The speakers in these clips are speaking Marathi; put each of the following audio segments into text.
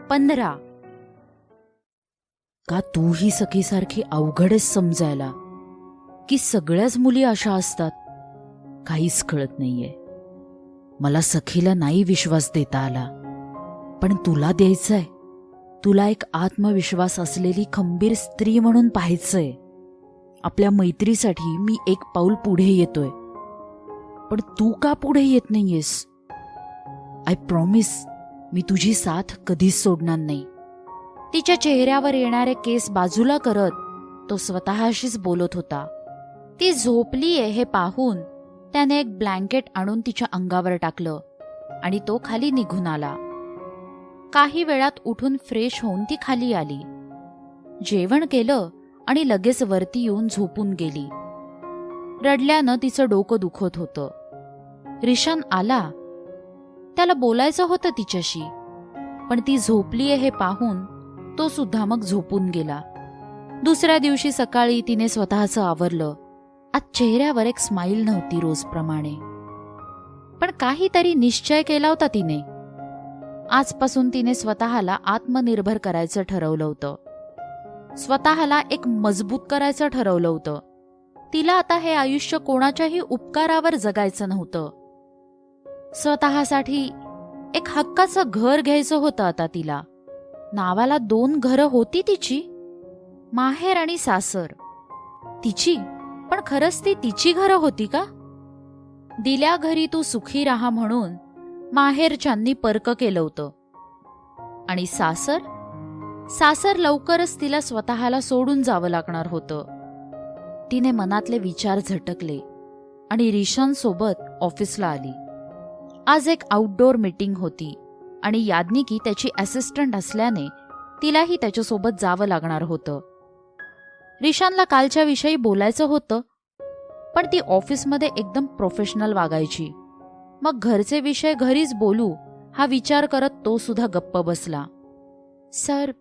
15. का तूही सखीसारखी अवघडच समजायला की सगळ्याच मुली अशा असतात? काहीच कळत नाहीये. मला सखीला नाही विश्वास देता आला, पण तुला द्यायचंय. तुला एक आत्मविश्वास असलेली खंबीर स्त्री म्हणून पाहायचंय. आपल्या मैत्रीसाठी मी एक पाऊल पुढे येतोय, पण तू का पुढे येत नाहीयेस? आय प्रॉमिस, मी तुझी साथ कधीच सोडणार नाही. तिच्या चेहऱ्यावर येणारे केस बाजूला करत तो स्वतःशीच बोलत होता. ती झोपलीये हे पाहून त्याने एक ब्लँकेट आणून तिच्या अंगावर टाकलं आणि तो खाली निघून आला. काही वेळात उठून फ्रेश होऊन ती खाली आली, जेवण केलं आणि लगेच वरती येऊन झोपून गेली. रडल्यानं तिचं डोकं दुखत होतं. रिशान आला. त्याला बोलायचं होतं तिच्याशी, पण ती झोपलीये हे पाहून तो सुद्धा मग झोपून गेला. दुसऱ्या दिवशी सकाळी तिने स्वतःचं आवरलं. आज चेहऱ्यावर एक स्माईल नव्हती रोजप्रमाणे, पण काहीतरी निश्चय केला होता तिने. आजपासून तिने स्वतःला आत्मनिर्भर करायचं ठरवलं होतं. स्वतःला एक मजबूत करायचं ठरवलं होतं. तिला आता हे आयुष्य कोणाच्याही उपकारावर जगायचं नव्हतं. स्वतःसाठी एक हक्काचं घर घ्यायचं होतं आता तिला. नावाला 2 घरं होती तिची, माहेर आणि सासर. तिची, पण खरंच ती तिची घरं होती का? दिल्या घरी तू सुखी राहा म्हणून माहेरच्यांनी पर्क केलं होतं. आणि सासर लवकरच तिला स्वतःला सोडून जावं लागणार होतं. तिने मनातले विचार झटकले आणि रिशान सोबत ऑफिसला आली. आज एक आउटडोअर मीटिंग होती आणि याज्ञिकी त्याची असिस्टंट असल्याने तिलाही त्याच्यासोबत जावं लागणार होतं. रिशानला कालच्या विषयी बोलायचं होतं, पण ती ऑफिसमध्ये एकदम प्रोफेशनल वागायची. मग घरचे विषय घरीच बोलू हा विचार करत तो सुद्धा गप्प बसला. सर,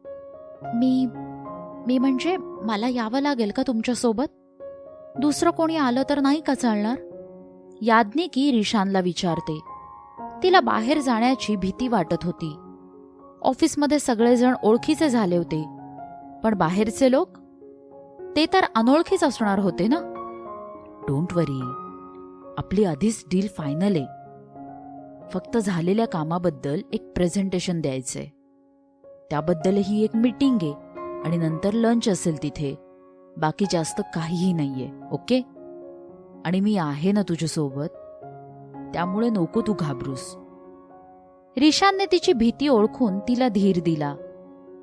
मी म्हणजे मला यावं लागेल का तुमच्यासोबत? दुसरं कोणी आलं तर नाही का चालणार? याज्ञिकी रिशानला विचारते. तिला बाहेर जाण्याची भीती वाटत होती. ऑफिसमध्ये सगळेजण ओळखीचे झाले होते, पण बाहेरचे लोक, ते तर अनोळखीच असणार होते ना. डोंट वरी, आपली आधीच डील फायनल आहे. फक्त झालेल्या कामाबद्दल एक प्रेझेंटेशन द्यायचंय. त्याबद्दलही एक मीटिंग आहे आणि नंतर लंच असेल तिथे. बाकी जास्त काहीही नाहीये, ओके? आणि मी आहे ना तुझ्यासोबत, त्यामुळे नको तू घाबरूस. रिशानने तिची भीती ओळखून तिला धीर दिला.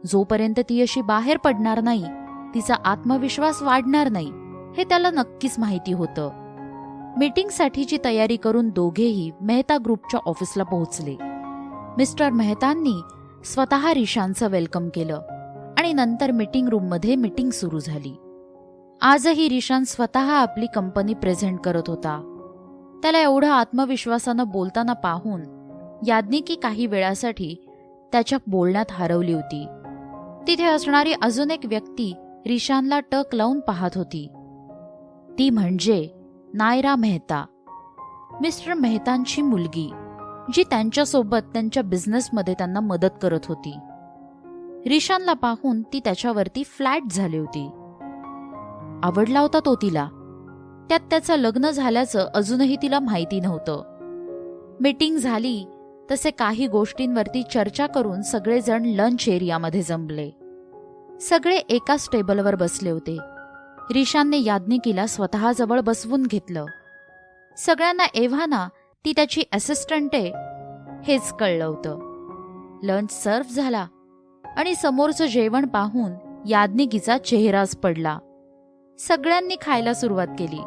जोपर्यंत ती अशी बाहेर पडणार नाही, तिचा आत्मविश्वास वाढणार नाही हे त्याला नक्कीच माहिती होतं. मीटिंगसाठीची तयारी करून दोघेही मेहता ग्रुपच्या ऑफिसला पोहोचले. मिस्टर मेहतांनी स्वतः रिशानचं वेलकम केलं आणि नंतर मीटिंग रूममध्ये मीटिंग सुरू झाली. आजही रिशान स्वतः आपली कंपनी प्रेझेंट करत होता. त्याला एवढं आत्मविश्वासानं बोलताना पाहून याज्ञिकी काही वेळासाठी त्याच्या बोलण्यात हरवली होती. तिथे असणारी अजून एक व्यक्ती रिशानला टक लावून पाहत होती. ती म्हणजे नायरा मेहता, मिस्टर मेहतांची मुलगी, जी त्यांच्यासोबत त्यांच्या बिझनेसमध्ये त्यांना मदत करत होती. रिशानला पाहून ती त्याच्यावरती फ्लॅट झाली होती. आवडला होता तो तिला. त्यात त्याचं लग्न झाल्याचं अजूनही तिला माहिती नव्हतं. मीटिंग झाली तसे काही गोष्टींवरती चर्चा करून सगळेजण लंच एरियामध्ये जमले. सगळे एकाच टेबलवर बसले होते. रिशानने याज्ञिकीला स्वतःजवळ बसवून घेतलं. सगळ्यांना एव्हाना ती त्याची असिस्टंट आहे हेच कळलं होतं. लंच सर्व्ह झाला आणि समोरचं जेवण पाहून याज्ञिकीचा चेहराच पडला. सगळ्यांनी खायला सुरुवात केली,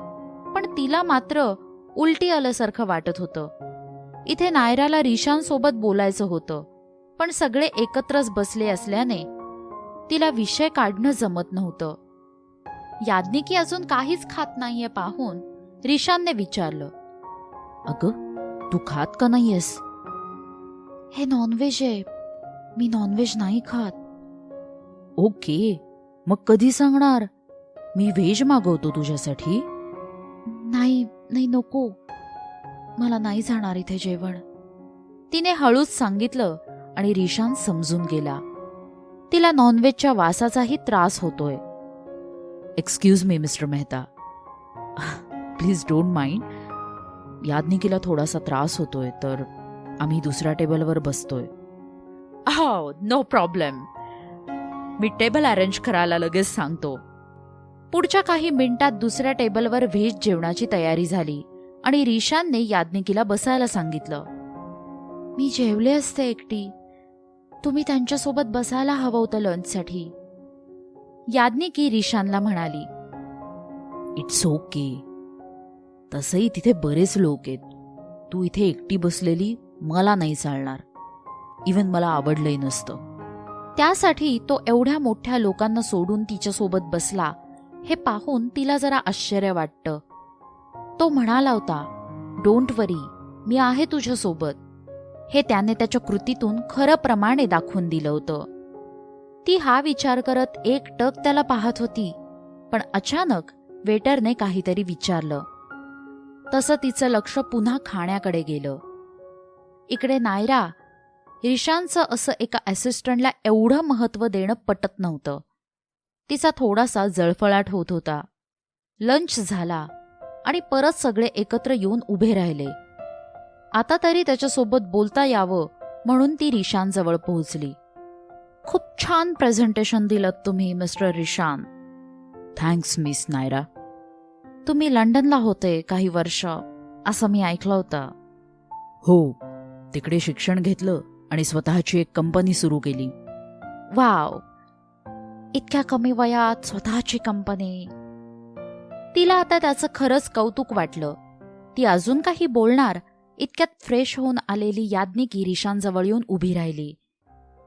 पण तिला मात्र उलटी आल्यासारखं वाटत होतं. इथे नायराला रिशानसोबत बोलायचं होतं, पण सगळे एकत्रच बसले असल्याने तिला विषय काढणं जमत नव्हतं. याज्ञिकी अजून काहीच खात नाहीये पाहून रिशानने विचारलं, अगं तू खात का नाहीयेस? हे नॉनव्हेज आहे, मी नॉनव्हेज नाही खात. ओके, मग कधी सांगणार? मी व्हेज मागवतो तुझ्यासाठी. नाही नाही नको, मला नाही जाणार इथे जेवण, तिने हळूच सांगितलं आणि रिशान समजून गेला. तिला नॉनव्हेजच्या वासाचाही त्रास होतोय. Excuse me mister Mehta, please don't mind. याज्ञिकीला थोडासा त्रास होतोय तर आम्ही दुसऱ्या टेबलवर बसतोय. हो, नो प्रॉब्लेम. मी टेबल अरेंज करायला लगेच सांगतो. पुढच्या काही मिनिटात दुसऱ्या टेबलवर व्हेज जेवणाची तयारी झाली आणि रिशानने याज्ञिकीला बसायला सांगितलं. मी जेवले असते एकटी. तुम्ही त्यांच्यासोबत बसायला हवं होतं लंचसाठी. याज्ञिकी रिशानला म्हणाली. It's okay. तसंही तिथे बरेच लोक आहेत. तू इथे एकटी बसलेली मला नाही चालणार. इवन मला आवडलंही नसतं. त्यासाठी तो एवढ्या मोठ्या लोकांना सोडून तिच्यासोबत बसला हे पाहून तिला जरा आश्चर्य वाटतं. तो म्हणाला होता, डोंट वरी, मी आहे तुझ्यासोबत. हे त्याने त्याच्या कृतीतून खरं प्रमाणे दाखवून दिलं होतं. ती हा विचार करत एकटक त्याला पाहत होती. पण अचानक वेटरने काहीतरी विचारलं. तसं तिचं लक्ष पुन्हा खाण्याकडे गेलं. इकडे नायरा, रिशानचं असं एका असिस्टंटला एवढं महत्त्व देणं पटत नव्हतं. तिचा थोडासा जळफळाट होत होता. लंच झाला आणि परत सगळे एकत्र येऊन उभे राहिले. आता तरी त्याच्यासोबत बोलता यावं म्हणून ती रिशानजवळ पोहोचली. खूप छान प्रेझेंटेशन दिलं तुम्ही mister Rishan. Thanks miss Naira. तुम्ही लंडनला होते काही वर्ष असं मी ऐकलं होतं. हो, तिकडे शिक्षण घेतलं आणि स्वतःची एक कंपनी सुरू केली. वाव, इतक्या कमी वयात स्वतःची कंपनी. तिला आता त्याचं खरंच कौतुक वाटलं. ती अजून काही बोलणार इतक्यात फ्रेश होऊन आलेली याज्ञिकी रिशानजवळ येऊन उभी राहिली.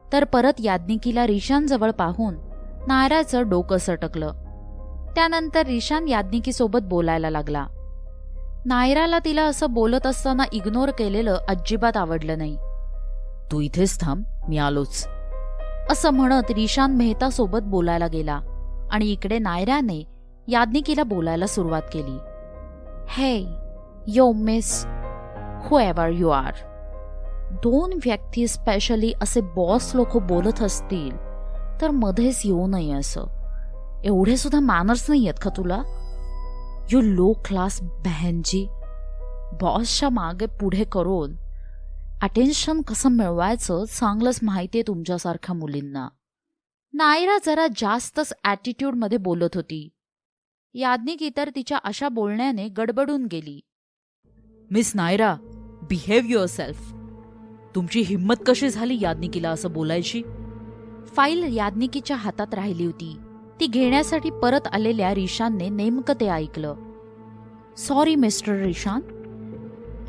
तर परत याज्ञिकीला रिशानजवळ पाहून नायराचं डोकं सटकलं. त्यानंतर रिशान याज्ञिकीसोबत बोलायला लागला. नायराला तिला असं बोलत असताना इग्नोर केलेलं अजिबात आवडलं नाही. तू इथेच थांब, मी आलोच, असं म्हणत रिशान मेहता सोबत बोलायला गेला आणि इकडे नायराने याज्ञिकीला बोलायला सुरुवात केली. हे यो मिस, हुएवर यू आर. दोन व्यक्ती स्पेशली असे बॉस लोक बोलत असतील तर मध्येच येऊ नये. असं एवढे सुद्धा मॅनर्स नाही आहेत का तुला? You low class behenji. बॉसच्या मागे पुढे करून अटेन्शन कसं मिळवायचं चांगलंच माहितीये तुमच्यासारख्या मुलींना. नायरा जरा जास्तच ॲटिट्यूडमध्ये बोलत होती. याज्ञिकी तर तिच्या अशा बोलण्याने गडबडून गेली. Miss Naira, behave yourself. तुमची हिम्मत कशी झाली याज्ञिकीला असं बोलायची? फाईल याज्ञिकीच्या हातात राहिली होती. ती घेण्यासाठी परत आलेल्या रिशानने नेमकं ते ऐकलं. सॉरी मिस्टर रिशान,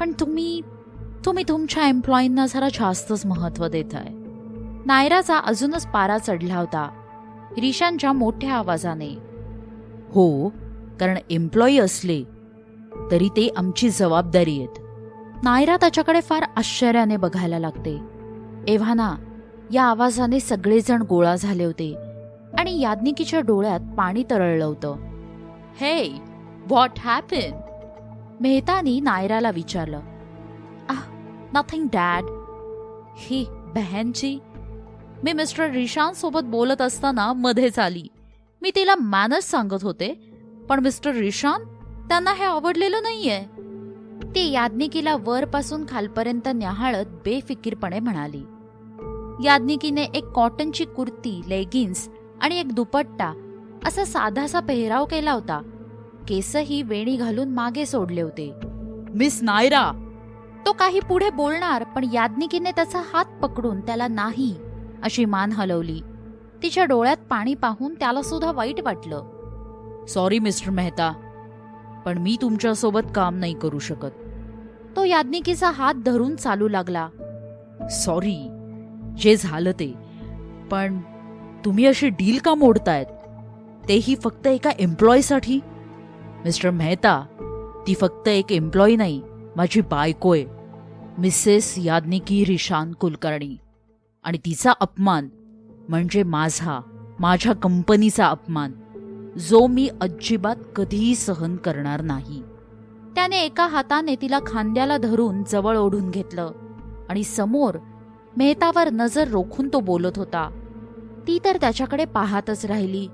पण तुम्ही तुमच्या एम्प्लॉईंना जरा जास्तच महत्त्व देताय. नायराचा अजूनच पारा चढला होता रिशानच्या मोठ्या आवाजाने. हो, कारण एम्प्लॉई असले तरी ते आमची जबाबदारी आहेत. नायरा त्याच्याकडे फार आश्चर्याने बघायला लागते. एव्हाना या आवाजाने सगळेजण गोळा झाले होते आणि याज्ञिकीच्या डोळ्यात पाणी तरळलं होतं. हे, व्हॉट हॅपन? मेहतानी नायराला विचारलं. Nothing dad. ही बहनची, मी मिस्टर रिशान सोबत बोलत असताना मध्येच आली. मी तिला मॅनर्स सांगत होते, पण मिस्टर रिशान त्यांना हे आवडलेलं नाहीये. ती याज्ञिकीला वरपासून खालपर्यंत न्याहाळत बेफिकीरपणे म्हणाली. याज्ञिकीने एक कॉटनची कुर्ती, लेगिन्स आणि एक दुपट्टा असा साधासा पेहराव केला होता. केसही वेणी घालून मागे सोडले होते. मिस नायरा, तो काही पुढे बोलणार, पण याज्ञिकीने त्याचा हात पकडून त्याला नाही अशी मान हलवली. तिच्या डोळ्यात पाणी पाहून त्याला सुद्धा वाईट वाटलं. सॉरी मिस्टर मेहता, पण मी तुमच्यासोबत काम नाही करू शकत. तो याज्ञिकीचा हात धरून चालू लागला. सॉरी, जे झालं ते, पण तुम्ही अशी डील का मोडतायत? तेही फक्त एका एम्प्लॉयसाठी? मिस्टर मेहता, ती फक्त एक एम्प्लॉई नाही, माझी बायको आहे, मिसेस याज्ञिकी रिशान कुलकर्णी. आणि तिचा अपमान म्हणजे माझ्या कंपनीचा अपमान, जो मी अजिबात कधीही सहन करणार नाही. त्याने एका हाताने तिला खांद्याला धरून जवळ ओढून घेतलं आणि समोर मेहतावर नजर रोखून तो बोलत होता. ती तर त्याच्याकडे पाहतच राहिली.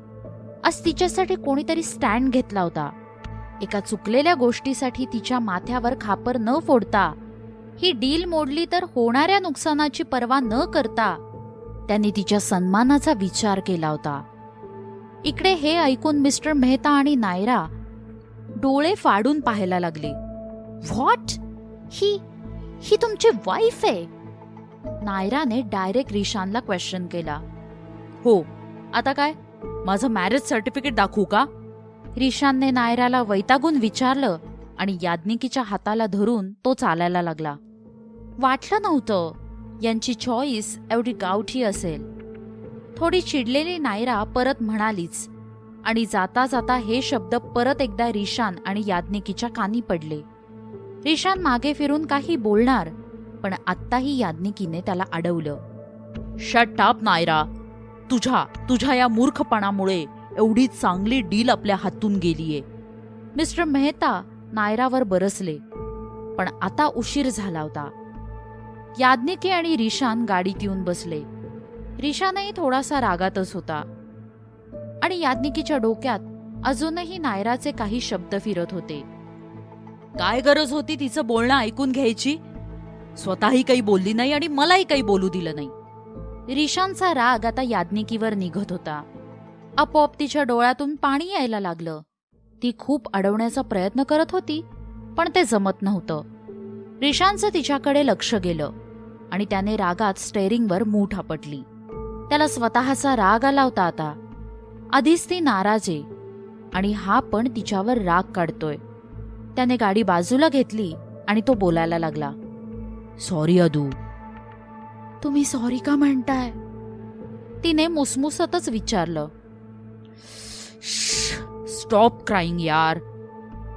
आज तिच्यासाठी कोणीतरी स्टँड घेतला होता. एका चुकलेल्या गोष्टीसाठी तिच्या माथ्यावर खापर न फोडता ही डील मोडली तर होणाऱ्या नुकसानाची पर्वा न करता त्यांनी तिच्या सन्मानाचा विचार केला होता. इकडे हे ऐकून मिस्टर मेहता आणि नायरा डोळे फाडून पाहायला लागले. व्हॉट? ही तुमची वाईफ आहे? नायराने डायरेक्ट रिशानला क्वेश्चन केला. हो, आता काय? माझं मॅरेज सर्टिफिकेट दाखवू का? रिशानने नायराला वैतागून विचारलं आणि याज्ञिकीच्या हाताला धरून तो चालायला लागला. वाटलं नव्हतं यांची चॉईस एवढी गावठी असेल. थोडी चिडलेली नायरा परत म्हणालीच आणि जाता जाता हे शब्द परत एकदा रिशान आणि याज्ञिकीच्या कानी पडले. रिशान मागे फिरून काही बोलणार, पण आत्ताही याज्ञिकीने त्याला अडवलं. शट अप नायरा, तुझ्या या मूर्खपणामुळे एवढी चांगली डील आपल्या हातून गेलीये. मिस्टर मेहता नायरावर बरसले, पण आता उशीर झाला होता. याज्ञिकी आणि रिशान गाडीत येऊन बसले. रिशानही थोडासा रागातच होता आणि याज्ञिकीच्या डोक्यात अजूनही नायराचे काही शब्द फिरत होते. काय गरज होती तिचं बोलणं ऐकून घ्यायची? स्वतःही काही बोलली नाही आणि मलाही काही बोलू दिलं नाही. रिशानचा राग आता याज्ञिकीवर निघत होता. आपोआप तिच्या डोळ्यातून पाणी यायला लागलं. ती खूप अडवण्याचा प्रयत्न करत होती, पण ते जमत नव्हतं. रिशानचं तिच्याकडे लक्ष गेलं आणि त्याने रागात स्टेअरिंगवर मूठ आपटली. त्याला स्वतःचा राग आला होता आता. आधीच ती नाराज आहे आणि हा पण तिच्यावर राग काढतोय. त्याने गाडी बाजूला घेतली आणि तो बोलायला लागला. सॉरी अदू. तुम्ही सॉरी का म्हणताय? तिने मुसमुसतच विचारलं. स्टॉप क्राईंग यार.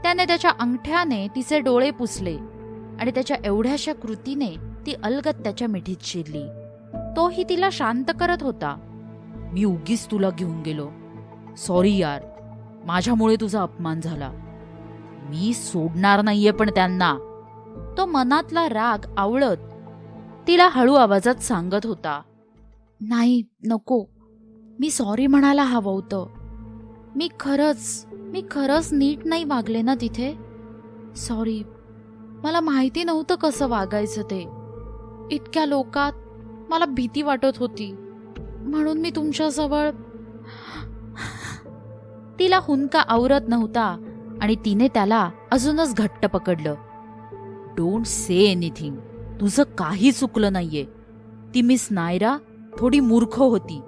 त्याने त्याच्या अंगठ्याने तिचे डोळे पुसले आणि त्याच्या एवढ्याशा कृतीने ती अलगद त्याच्या मिठीत शिरली. तोही तिला शांत करत होता. मी उगीच तुला घेऊन गेलो. सॉरी यार, माझ्यामुळे तुझा अपमान झाला. मी सोडणार नाहीये पण त्यांना. तो मनातला राग आवळत तिला हळू आवाजात सांगत होता. नाही, नको. मी सॉरी म्हणायला हवं होतं. मी खरंच नीट नाही वागले ना तिथे. सॉरी. मला माहिती नव्हतं कसं वागायचं ते. इतक्या लोकात मला भीती वाटत होती, म्हणून मी तुमच्याजवळ. तिला हुंदका आवरत नव्हता आणि तिने त्याला अजूनच घट्ट पकडलं. Don't say anything. तुझं काही चुकलं नाहीये. ती मिस नायरा थोडी मूर्ख होती.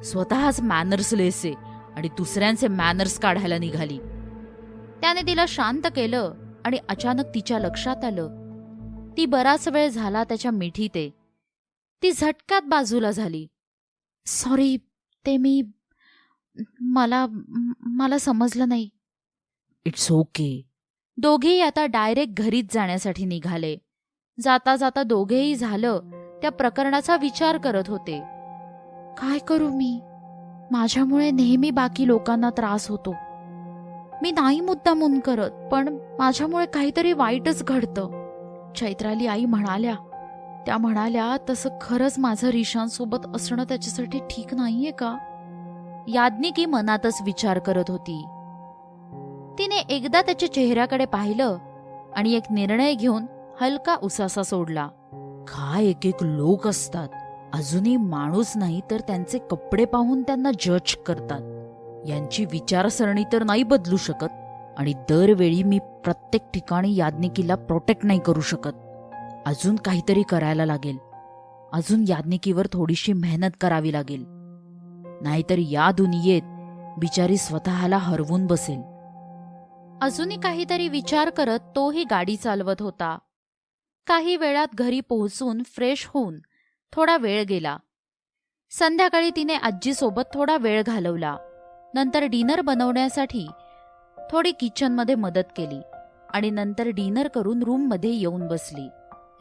स्वतःच मॅनर्सलेस आहे आणि दुसऱ्यांचे मॅनर्स काढायला निघाली. त्याने तिला शांत केलं आणि अचानक तिच्या लक्षात आलं. ती बराच वेळ झाला त्याच्या मिठीत आहे. ती झटक्यात बाजूला झाली. सॉरी, ते मी. मला समजलं नाही. It's okay. दोघेही आता डायरेक्ट घरीच जाण्यासाठी निघाले. जाता जाता दोघेही झालं त्या प्रकरणाचा विचार करत होते. काय करू मी? माझ्यामुळे नेहमी बाकी लोकांना त्रास होतो. मी नाही मुद्दामून करत, पण माझ्यामुळे काहीतरी वाईटच घडतं. चैत्राली आई म्हणाल्या तसं खरंच माझं रिशांसोबत असणं त्याच्यासाठी ठीक नाहीये का? याज्ञिकी मनातच विचार करत होती. तिने एकदा त्याच्या चेहऱ्याकडे पाहिलं आणि एक निर्णय घेऊन हलका उसासा सोडला. काय एक एक लोक असतात. अजूनही माणूस नाही तर त्यांचे कपडे पाहून त्यांना जज करतात. यांची विचारसरणी तर नाही बदलू शकत आणि दरवेळी मी प्रत्येक ठिकाणी याज्ञिकीला प्रोटेक्ट नाही करू शकत. अजून काहीतरी करायला लागेल. अजून याज्ञिकीवर थोडीशी मेहनत करावी लागेल. नाहीतर या दुनियेत बिचारी स्वतःला हरवून बसेल. अजूनही काहीतरी विचार करत तोही गाडी चालवत होता. काही वेळात घरी पोहोचून फ्रेश होऊन थोडा वेळ गेला. संध्याकाळी तिने आजीसोबत थोडा वेळ घालवला. नंतर डिनर बनवण्यासाठी थोडी किचनमध्ये मदत केली आणि नंतर डिनर करून रूममध्ये येऊन बसली.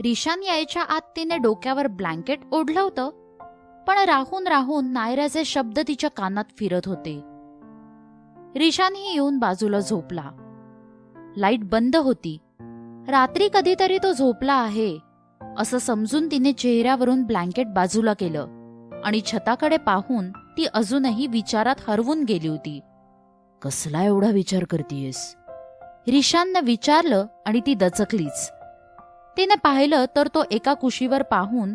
रिशान यायच्या आत तिने डोक्यावर ब्लँकेट ओढलं होतं, पण राहून राहून नायराचे शब्द तिच्या कानात फिरत होते. रिशानही येऊन बाजूला झोपला. लाईट बंद होती. रात्री कधीतरी तो झोपला आहे असं समजून तिने चेहऱ्यावरून ब्लँकेट बाजूला केलं आणि छताकडे पाहून ती अजूनही विचारात हरवून गेली होती. कसला एवढा विचार करतीयस? रिशाननं विचारलं आणि ती दचकलीच. तिने पाहिलं तर तो एका कुशीवर पाहून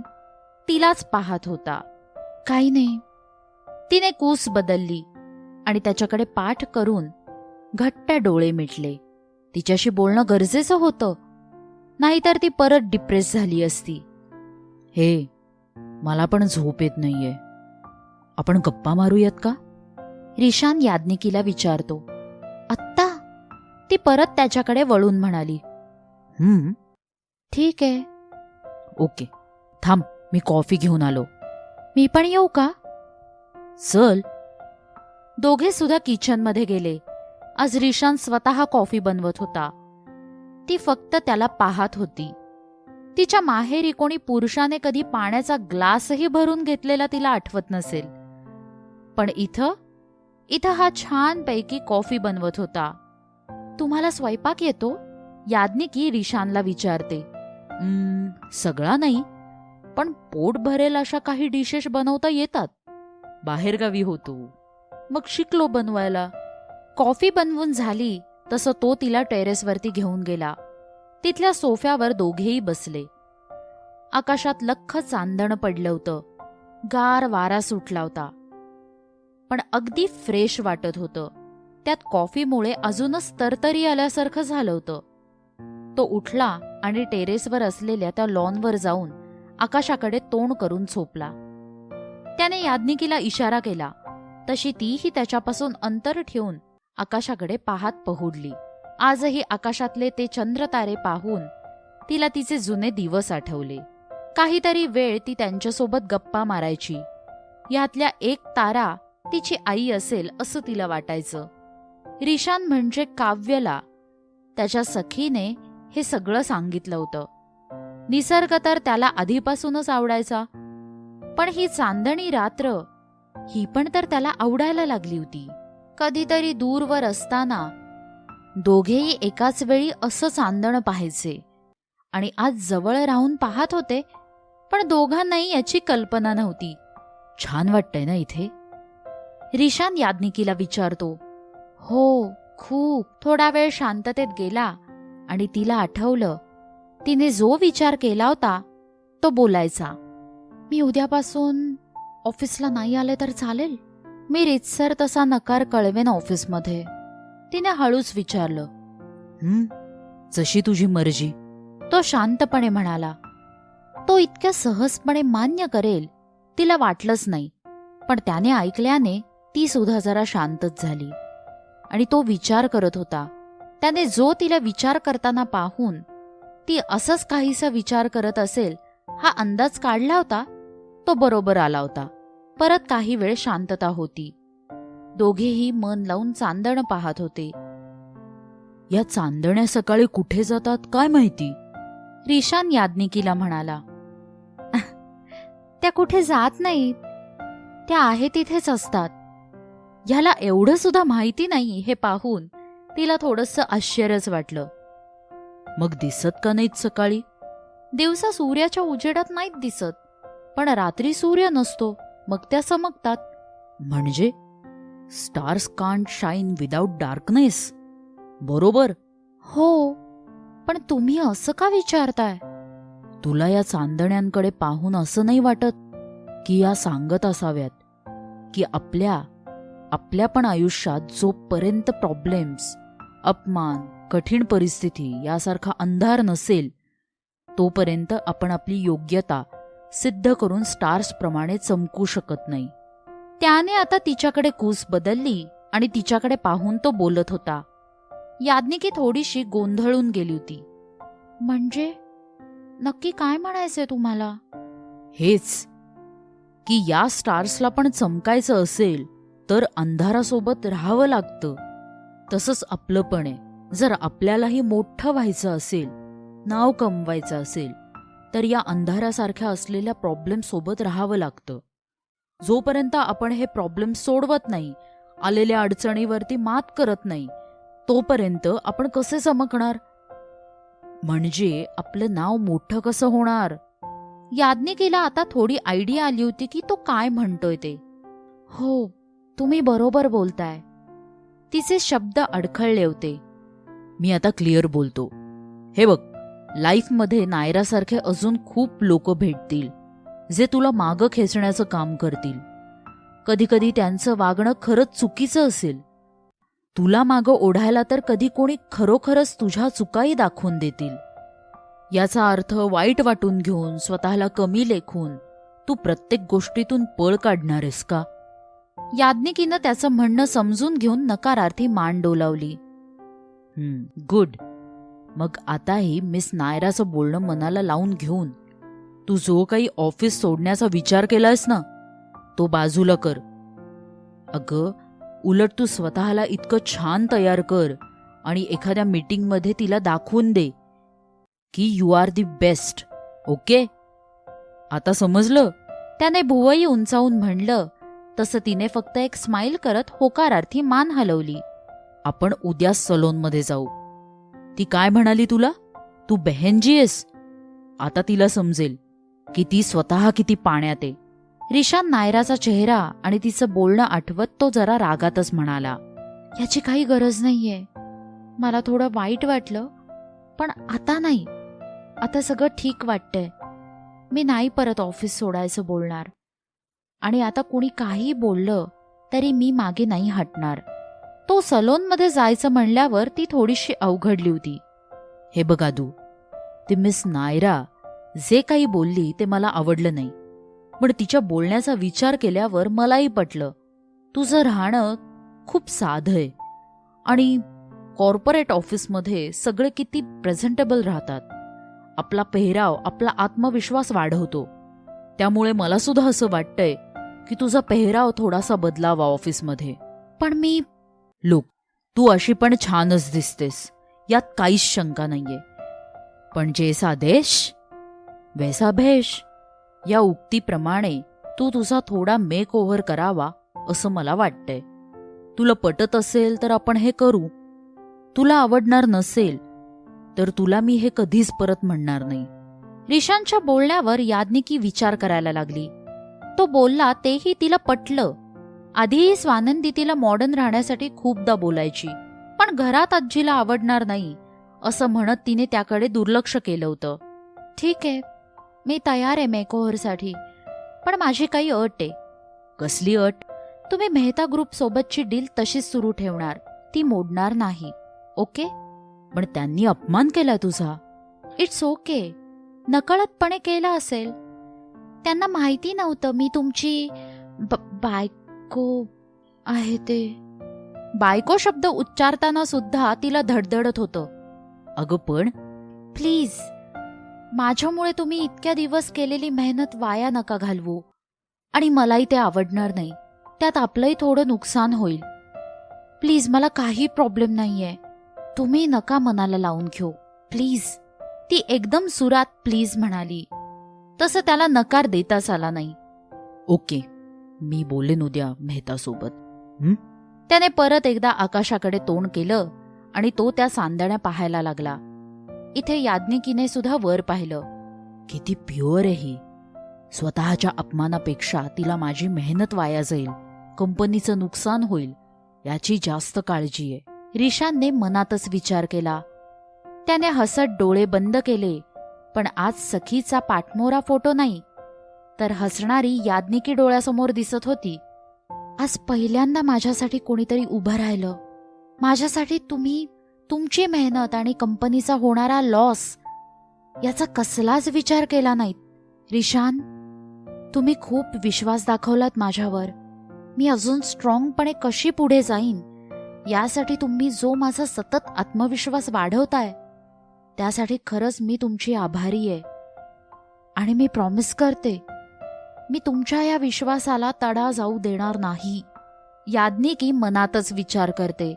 तिलाच पाहत होता. काही नाही. तिने कूस बदलली आणि त्याच्याकडे पाठ करून घट्ट डोळे मिटले. तिच्याशी बोलणं गरजेचं होतं, नाहीतर ती परत डिप्रेस झाली असती. हे, मला पण झोप येत नाहीये. आपण गप्पा मारूयात का? रिशान याज्ञिकीला विचारतो. आत्ता? ती परत त्याच्याकडे वळून म्हणाली. ठीक आहे. ओके, थांब, मी कॉफी घेऊन आलो. मी पण येऊ का? चल. दोघे सुद्धा किचनमध्ये गेले. आज रिशान स्वतः कॉफी बनवत होता. ती फक्त त्याला पाहत होती. तिच्या माहेरी कोणी पुरुषाने कधी पाण्याचा ग्लासही भरून घेतलेला तिला आठवत नसेल. पण इथं हा छानपैकी कॉफी बनवत होता. तुम्हाला स्वयंपाक येतो? याज्ञिकी रिशानला विचारते. सगळा नाही, पण पोट भरेल अशा काही डिशेस बनवता येतात. बाहेरगावी होतो, मग शिकलो बनवायला. कॉफी बनवून झाली तसं तो तिला टेरेसवरती घेऊन गेला. तिथल्या सोफ्यावर दोघेही बसले. आकाशात लख्ख चांदण पडलं होतं. गार वारा सुटला होता, पण अगदी फ्रेश वाटत होतं. त्यात कॉफीमुळे अजूनच तरतरी आल्यासारखं झालं होतं. तो उठला आणि टेरेसवर असलेल्या त्या लॉनवर जाऊन आकाशाकडे तोंड करून झोपला. त्याने याज्ञिकीला इशारा केला तशी तीही त्याच्यापासून अंतर ठेवून आकाशाकडे पाहत पहुडली. आजही आकाशातले ते चंद्रतारे पाहून तिला तिचे जुने दिवस आठवले. काहीतरी वेळ ती त्यांच्यासोबत गप्पा मारायची. यातल्या एक तारा तिची आई असेल असं तिला वाटायचं. रिशान म्हणजे काव्यला त्याच्या सखीने हे सगळं सांगितलं होतं. निसर्ग तर त्याला आधीपासूनच आवडायचा, पण ही चांदणी रात्र ही पण तर त्याला आवडायला लागली होती. कधीतरी दूरवर असताना दोघेही एकाच वेळी असं चांदणं पाहायचे आणि आज जवळ राहून पाहत होते, पण दोघांनाही याची कल्पना नव्हती. छान वाटतंय ना इथे? रिशान याज्ञिकीला विचारतो. हो, खूप. थोडा वेळ शांततेत गेला आणि तिला आठवलं तिने जो विचार केला होता तो बोलायचा. मी उद्यापासून ऑफिसला नाही आले तर चालेल? मी रीतसर तसा नकार कळवेन ऑफिसमध्ये. तिने हळूच विचारलं. जशी तुझी मर्जी, तो शांतपणे म्हणाला. तो इतक्या सहजपणे मान्य करेल तिला वाटलंच नाही, पण त्याने ऐकल्याने ती सुद्धा जरा शांतच झाली. आणि तो विचार करत होता. त्याने जो तिला विचार करताना पाहून ती असंच काहीसा विचार करत असेल हा अंदाज काढला होता, तो बरोबर आला होता. परत काही वेळ शांतता होती. दोघेही मन लावून चांदण पाहत होते. या चांदण्या सकाळी कुठे जातात काय माहिती? रिशान याज्ञिकीला म्हणाला. त्या कुठे जात नाहीत, त्या आहे तिथेच असतात. ह्याला एवढं सुद्धा माहिती नाही हे पाहून तिला थोडंसं आश्चर्यच वाटलं. मग दिसत का नाहीत सकाळी? दिवसा सूर्याच्या उजेडात नाहीत दिसत, पण रात्री सूर्य नसतो, मग त्या चमकतात. म्हणजे stars can't shine without darkness. बरोबर. हो, पण तुम्ही असं का विचारताय? तुला या चांदण्यांकडे पाहून असं नाही वाटत की या सांगत असाव्यात की आपल्या पण आयुष्यात जोपर्यंत प्रॉब्लेम्स, अपमान, कठीण परिस्थिती यासारखा अंधार नसेल तोपर्यंत आपण आपली योग्यता सिद्ध करून स्टार्स प्रमाणे चमकू शकत नाही. त्याने आता तिच्याकडे कूस बदलली आणि तिच्याकडे पाहून तो बोलत होता. याज्ञिकी थोडीशी गोंधळून गेली होती. म्हणजे नक्की काय म्हणायचंय तुम्हाला? हेच की या स्टार्सला पण चमकायचं असेल तर अंधारासोबत राहावं लागतं. तसंच आपलं पण आहे. जर आपल्यालाही मोठं व्हायचं असेल, नाव कमवायचं असेल, तर या अंधारासारख्या असलेल्या प्रॉब्लेम सोबत राहावं लागतं. जोपर्यंत आपण हे प्रॉब्लेम सोडवत नाही, आलेल्या अडचणीवरती मात करत नाही, तोपर्यंत आपण कसे चमकणार? म्हणजे आपलं नाव मोठं कसं होणार याज्ञिकीला आता थोडी आयडिया आली होती की तो काय म्हणतोय ते. हो, तुम्ही बरोबर बोलताय. तिचे शब्द अडखळले होते. मी आता क्लिअर बोलतो. हे बघ, लाईफमध्ये नायरासारखे अजून खूप लोक भेटतील जे तुला मागं खेचण्याचं काम करतील. कधी कधी त्यांचं वागणं खरंच चुकीचं असेल. तुला मागं ओढायला तर कधी कोणी खरोखरच तुझ्या चुकाही दाखवून देतील. याचा अर्थ वाईट वाटून घेऊन स्वतःला कमी लेखून तू प्रत्येक गोष्टीतून पळ काढणारेस का? याज्ञिकीनं त्याचं म्हणणं समजून घेऊन नकारार्थी मान डोलावली. गुड. मग आताही मिस नायराचं बोलणं मनाला लावून घेऊन तू जो काही ऑफिस सोडण्याचा विचार केलायस ना, तो बाजूला कर. अगं, उलट तू स्वतःला इतकं छान तयार कर आणि एखाद्या मीटिंगमध्ये तिला दाखवून दे की you are the best. Okay? आता समजलं? त्याने भुवई उंचावून म्हणलं. तसं तिने फक्त एक स्माईल करत होकारार्थी मान हलवली. आपण उद्या सलोनमध्ये जाऊ. ती काय म्हणाली तुला? तू बहनजी आहेस? आता तिला समजेल की ती स्वतः किती पाण्यात आहे. रिशान नायराचा चेहरा आणि तिचं बोलणं आठवत तो जरा रागातच म्हणाला, याची काही गरज नाहीये. मला थोडं वाईट वाटलं, पण आता नाही. आता सगळं ठीक वाटतंय. मी नाही परत ऑफिस सोडायचं बोलणार. आणि आता कुणी काही बोललं तरी मी मागे नाही हटणार. तो सलोनमध्ये जायचं म्हणल्यावर ती थोडीशी अवघडली होती. हे बघ आदू, ती मिस नायरा जे काही बोलली ते मला आवडलं नाही, पण तिच्या बोलण्याचा विचार केल्यावर मलाही पटलं. तुझं राहणं खूप साधं आहे आणि कॉर्पोरेट ऑफिसमध्ये सगळे किती प्रेझेंटेबल राहतात. आपला पेहराव आपला आत्मविश्वास वाढवतो. त्यामुळे मला सुद्धा असं वाटतंय की तुझा पेहराव थोडासा बदलावा ऑफिसमध्ये. पण मी लोक, तू अशी पण छानच दिसतेस, यात काहीच शंका नाहीये. पण जैसा देश वैसा भेष या उक्तीप्रमाणे तू तुझा थोडा मेक ओव्हर करावा असं मला वाटतंय. तुला पटत असेल तर आपण हे करू. तुला आवडणार नसेल तर तुला मी हे कधीच परत म्हणणार नाही. रिशानच्या बोलण्यावर याज्ञिकी विचार करायला लागली. तो बोलला तेही तिला पटलं. आधीही स्वानंदी तिला मॉडर्न राहण्यासाठी खूपदा बोलायची, पण घरात आजीला आवडणार नाही असं म्हणत तिने त्याकडे दुर्लक्ष केलं होतं. ठीक आहे, मी तयार आहे मेकओव्हरसाठी, पण माझी काही अट आहे. कसली अट? तुम्ही मेहता ग्रुप सोबतची डील तशीच सुरू ठेवणार, ती मोडणार नाही. ओके? पण त्यांनी अपमान केला तुझा. It's okay. नकळतपणे केला असेल. त्यांना माहिती नव्हतं मी तुमची बायको आहे ते. बायको शब्द उच्चारताना सुद्धा तिला धडधडत होतं. अगं पण प्लीज, माझ्यामुळे तुम्ही इतक्या दिवस केलेली मेहनत वाया नका घालवू. आणि मलाही ते आवडणार नाही. त्यात आपलंही थोडं नुकसान होईल. प्लीज, मला काही प्रॉब्लेम नाहीये. तुम्ही नका मनाला लावून घेऊ प्लीज. ती एकदम सुरात प्लीज म्हणाली. तसं त्याला नकार देताच आला नाही. ओके, मी बोलेन उद्या मेहतासोबत. त्याने परत एकदा आकाशाकडे तोंड केलं आणि तो त्या सांदण्या पाहायला लागला. इथे याज्ञिकीने सुद्धा वर पाहिलं. किती प्युअर आहे ही. स्वतःच्या अपमानापेक्षा तिला माझी मेहनत वाया जाईल, कंपनीचं नुकसान होईल याची जास्त काळजी आहे. रिशानने मनातच विचार केला. त्याने हसत डोळे बंद केले. पण आज सखीचा पाठमोरा फोटो नाही, तर हसणारी याज्ञिकी डोळ्यासमोर दिसत होती. आज पहिल्यांदा माझ्यासाठी कोणीतरी उभं राहिलं. माझ्यासाठी तुम्ही तुमची मेहनत आणि कंपनीचा होणारा लॉस याचा कसलाच विचार केला नाहीत. रिशान, तुम्ही खूप विश्वास दाखवलात माझ्यावर. मी अजून स्ट्रॉंगपणे कशी पुढे जाईन यासाठी तुम्ही जो माझा सतत आत्मविश्वास वाढवताय त्यासाठी खरंच मी तुमची आभारी आहे. आणि मी प्रॉमिस करते, मी तुमच्या या विश्वासाला तडा जाऊ देणार नाही. याज्ञिकी मनातच विचार करते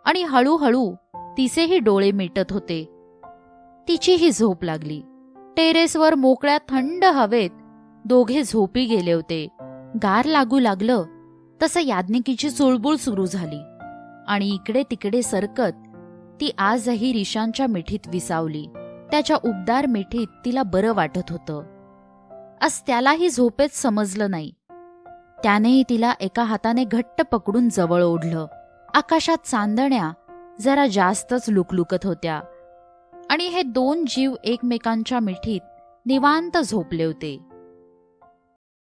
आणि हळूहळू तिचेही डोळे मिटत होते. तिचीही झोप लागली. टेरेसवर मोकळ्या थंड हवेत दोघे झोपी गेले होते. गार लागू लागलं तसं याज्ञिकीची चुळबुळ सुरू झाली आणि इकडे तिकडे सरकत ती आजही रिशानच्या मिठीत विसावली. त्याच्या उबदार मिठीत तिला बरं वाटत होतं. आज त्यालाही झोपेत समजलं नाही. त्यानेही तिला एका हाताने घट्ट पकडून जवळ ओढलं. आकाशात चांदण्या जरा जास्तच लुकलुकत होत्या आणि हे दोन जीव एकमेकांच्या मिठीत निवांत झोपले होते.